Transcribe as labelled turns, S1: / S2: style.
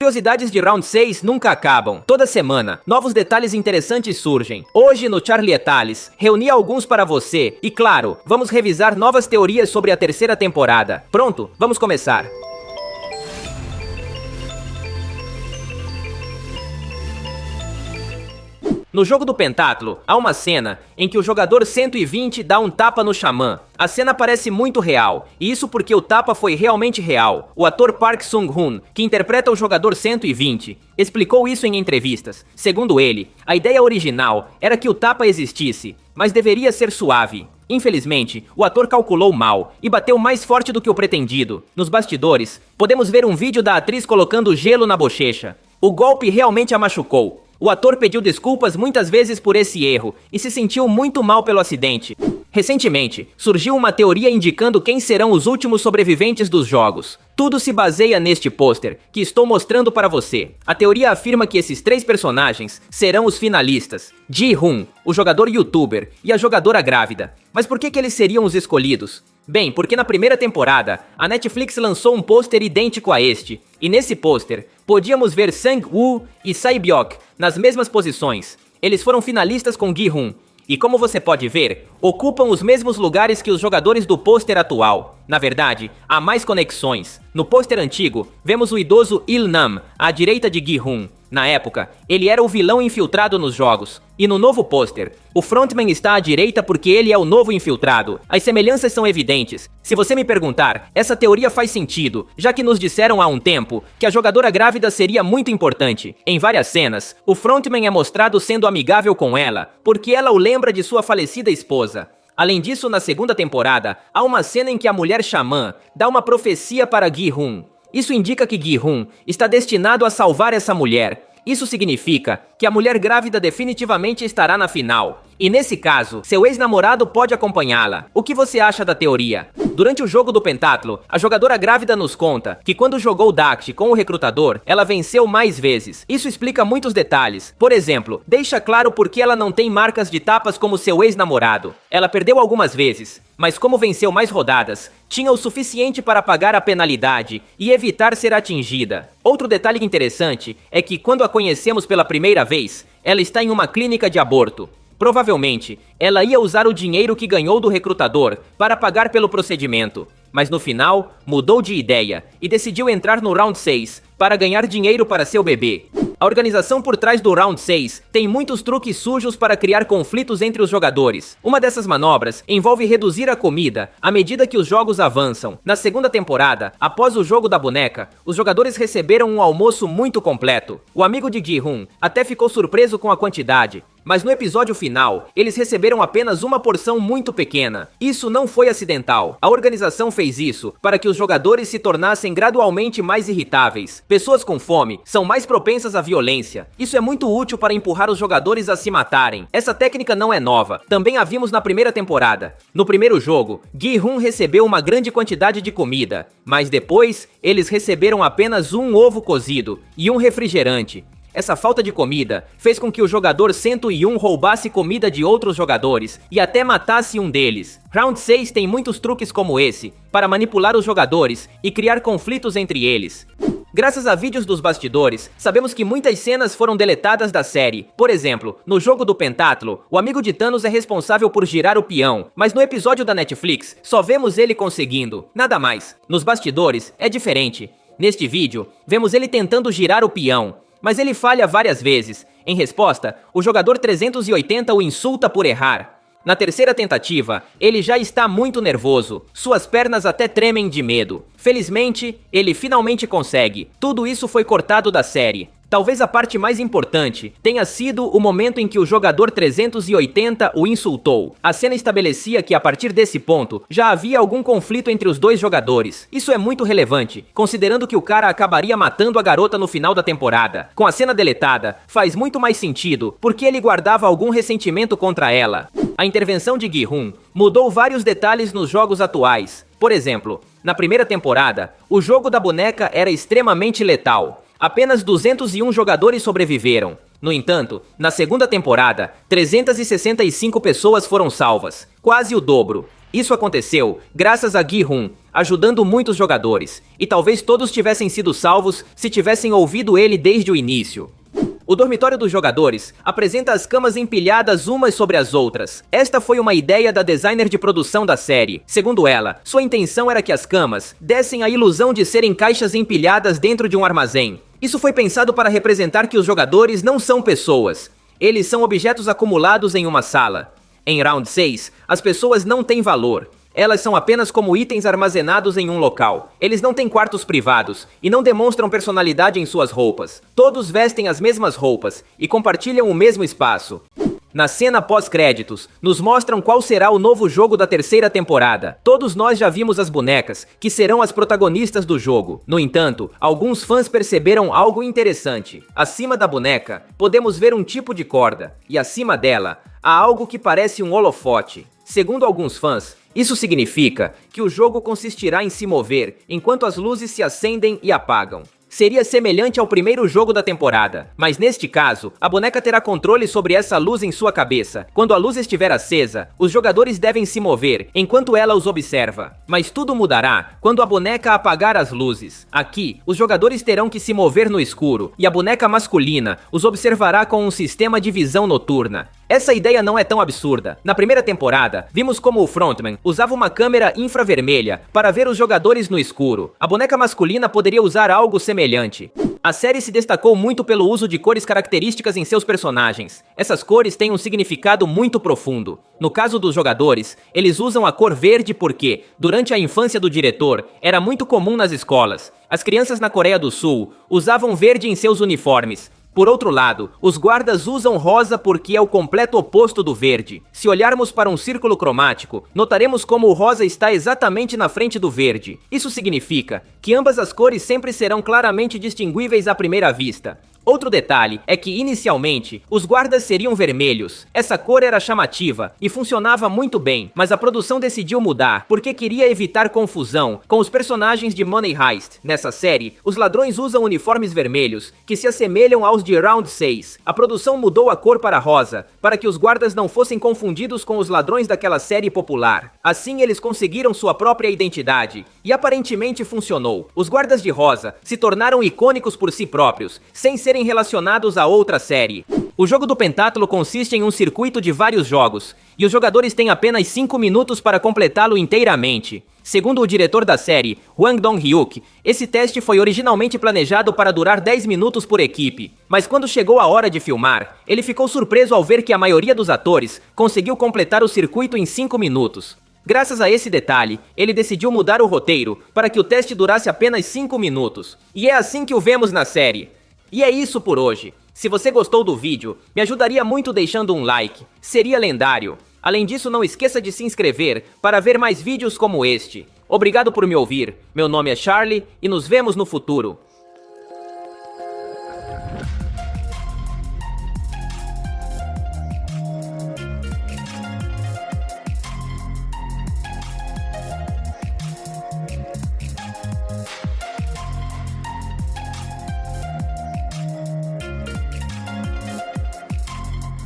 S1: curiosidades de Round 6 nunca acabam. Toda semana, novos detalhes interessantes surgem. Hoje, no Charlie Etales, reuni alguns para você. E claro, vamos revisar novas teorias sobre a terceira temporada. Pronto? Vamos começar. No jogo do pentatlo, há uma cena em que o jogador 120 dá um tapa no xamã. A cena parece muito real, e isso porque o tapa foi realmente real. O ator Park Sung-hoon, que interpreta o jogador 120, explicou isso em entrevistas. Segundo ele, a ideia original era que o tapa existisse, mas deveria ser suave. Infelizmente, o ator calculou mal e bateu mais forte do que o pretendido. Nos bastidores, podemos ver um vídeo da atriz colocando gelo na bochecha. O golpe realmente a machucou. O ator pediu desculpas muitas vezes por esse erro e se sentiu muito mal pelo acidente. Recentemente, surgiu uma teoria indicando quem serão os últimos sobreviventes dos jogos. Tudo se baseia neste pôster, que estou mostrando para você. A teoria afirma que esses 3 personagens serão os finalistas: Ji-hoon, o jogador youtuber, e a jogadora grávida. Mas por que eles seriam os escolhidos? Bem, porque na primeira temporada, a Netflix lançou um pôster idêntico a este, e nesse pôster, podíamos ver Sang-woo e Sae-byok nas mesmas posições. Eles foram finalistas com Gi-hoon, e como você pode ver, ocupam os mesmos lugares que os jogadores do pôster atual. Na verdade, há mais conexões. No pôster antigo, vemos o idoso Il-nam, à direita de Gi-hoon. Na época, ele era o vilão infiltrado nos jogos. E no novo pôster, o frontman está à direita porque ele é o novo infiltrado. As semelhanças são evidentes. Se você me perguntar, essa teoria faz sentido, já que nos disseram há um tempo que a jogadora grávida seria muito importante. Em várias cenas, o frontman é mostrado sendo amigável com ela, porque ela o lembra de sua falecida esposa. Além disso, na segunda temporada, há uma cena em que a mulher xamã dá uma profecia para Gi-hoon. Isso indica que Gi-hoon está destinado a salvar essa mulher. Isso significa que a mulher grávida definitivamente estará na final. E nesse caso, seu ex-namorado pode acompanhá-la. O que você acha da teoria? Durante o jogo do pentatlo, a jogadora grávida nos conta que quando jogou Dakt com o recrutador, ela venceu mais vezes. Isso explica muitos detalhes. Por exemplo, deixa claro por que ela não tem marcas de tapas como seu ex-namorado. Ela perdeu algumas vezes, mas como venceu mais rodadas, tinha o suficiente para pagar a penalidade e evitar ser atingida. Outro detalhe interessante é que quando a conhecemos pela primeira vez, ela está em uma clínica de aborto. Provavelmente, ela ia usar o dinheiro que ganhou do recrutador para pagar pelo procedimento, mas no final, mudou de ideia e decidiu entrar no Round 6 para ganhar dinheiro para seu bebê. A organização por trás do Round 6 tem muitos truques sujos para criar conflitos entre os jogadores. Uma dessas manobras envolve reduzir a comida à medida que os jogos avançam. Na segunda temporada, após o jogo da boneca, os jogadores receberam um almoço muito completo. O amigo de Gi-hoon até ficou surpreso com a quantidade, mas no episódio final, eles receberam apenas uma porção muito pequena. Isso não foi acidental. A organização fez isso para que os jogadores se tornassem gradualmente mais irritáveis. Pessoas com fome são mais propensas à violência. Isso é muito útil para empurrar os jogadores a se matarem. Essa técnica não é nova. Também a vimos na primeira temporada. No primeiro jogo, Gi-hoon recebeu uma grande quantidade de comida, mas depois, eles receberam apenas um ovo cozido e um refrigerante. Essa falta de comida fez com que o jogador 101 roubasse comida de outros jogadores e até matasse um deles. Round 6 tem muitos truques como esse, para manipular os jogadores e criar conflitos entre eles. Graças a vídeos dos bastidores, sabemos que muitas cenas foram deletadas da série. Por exemplo, no jogo do pentatlo, o amigo de Thanos é responsável por girar o peão, mas no episódio da Netflix, só vemos ele conseguindo, nada mais. Nos bastidores, é diferente. Neste vídeo, vemos ele tentando girar o peão, mas ele falha várias vezes. Em resposta, o jogador 380 o insulta por errar. Na terceira tentativa, ele já está muito nervoso. Suas pernas até tremem de medo. Felizmente, ele finalmente consegue. Tudo isso foi cortado da série. Talvez a parte mais importante tenha sido o momento em que o jogador 380 o insultou. A cena estabelecia que a partir desse ponto já havia algum conflito entre os dois jogadores. Isso é muito relevante, considerando que o cara acabaria matando a garota no final da temporada. Com a cena deletada, faz muito mais sentido, porque ele guardava algum ressentimento contra ela. A intervenção de Gi-hoon mudou vários detalhes nos jogos atuais. Por exemplo, na primeira temporada, o jogo da boneca era extremamente letal. Apenas 201 jogadores sobreviveram. No entanto, na segunda temporada, 365 pessoas foram salvas, quase o dobro. Isso aconteceu graças a Gi-hun, ajudando muitos jogadores, e talvez todos tivessem sido salvos se tivessem ouvido ele desde o início. O dormitório dos jogadores apresenta as camas empilhadas umas sobre as outras. Esta foi uma ideia da designer de produção da série. Segundo ela, sua intenção era que as camas dessem a ilusão de serem caixas empilhadas dentro de um armazém. Isso foi pensado para representar que os jogadores não são pessoas. Eles são objetos acumulados em uma sala. Em Round 6, as pessoas não têm valor. Elas são apenas como itens armazenados em um local. Eles não têm quartos privados e não demonstram personalidade em suas roupas. Todos vestem as mesmas roupas e compartilham o mesmo espaço. Na cena pós-créditos, nos mostram qual será o novo jogo da terceira temporada. Todos nós já vimos as bonecas, que serão as protagonistas do jogo. No entanto, alguns fãs perceberam algo interessante. Acima da boneca, podemos ver um tipo de corda, e acima dela, há algo que parece um holofote. Segundo alguns fãs, isso significa que o jogo consistirá em se mover enquanto as luzes se acendem e apagam. Seria semelhante ao primeiro jogo da temporada, mas neste caso, a boneca terá controle sobre essa luz em sua cabeça. Quando a luz estiver acesa, os jogadores devem se mover enquanto ela os observa. Mas tudo mudará quando a boneca apagar as luzes. Aqui, os jogadores terão que se mover no escuro, e a boneca masculina os observará com um sistema de visão noturna. Essa ideia não é tão absurda. Na primeira temporada, vimos como o frontman usava uma câmera infravermelha para ver os jogadores no escuro. A boneca masculina poderia usar algo semelhante. A série se destacou muito pelo uso de cores características em seus personagens. Essas cores têm um significado muito profundo. No caso dos jogadores, eles usam a cor verde porque, durante a infância do diretor, era muito comum nas escolas. As crianças na Coreia do Sul usavam verde em seus uniformes. Por outro lado, os guardas usam rosa porque é o completo oposto do verde. Se olharmos para um círculo cromático, notaremos como o rosa está exatamente na frente do verde. Isso significa que ambas as cores sempre serão claramente distinguíveis à primeira vista. Outro detalhe é que, inicialmente, os guardas seriam vermelhos. Essa cor era chamativa e funcionava muito bem, mas a produção decidiu mudar porque queria evitar confusão com os personagens de Money Heist. Nessa série, os ladrões usam uniformes vermelhos, que se assemelham aos de Round 6. A produção mudou a cor para rosa, para que os guardas não fossem confundidos com os ladrões daquela série popular. Assim, eles conseguiram sua própria identidade, e aparentemente funcionou. Os guardas de rosa se tornaram icônicos por si próprios, sem serem relacionados a outra série. O jogo do pentátulo consiste em um circuito de vários jogos, e os jogadores têm apenas 5 minutos para completá-lo inteiramente. Segundo o diretor da série, Hwang Dong-hyuk, esse teste foi originalmente planejado para durar 10 minutos por equipe, mas quando chegou a hora de filmar, ele ficou surpreso ao ver que a maioria dos atores conseguiu completar o circuito em 5 minutos. Graças a esse detalhe, ele decidiu mudar o roteiro para que o teste durasse apenas 5 minutos. E é assim que o vemos na série. E é isso por hoje. Se você gostou do vídeo, me ajudaria muito deixando um like. Seria lendário. Além disso, não esqueça de se inscrever para ver mais vídeos como este. Obrigado por me ouvir. Meu nome é Charlie e nos vemos no futuro.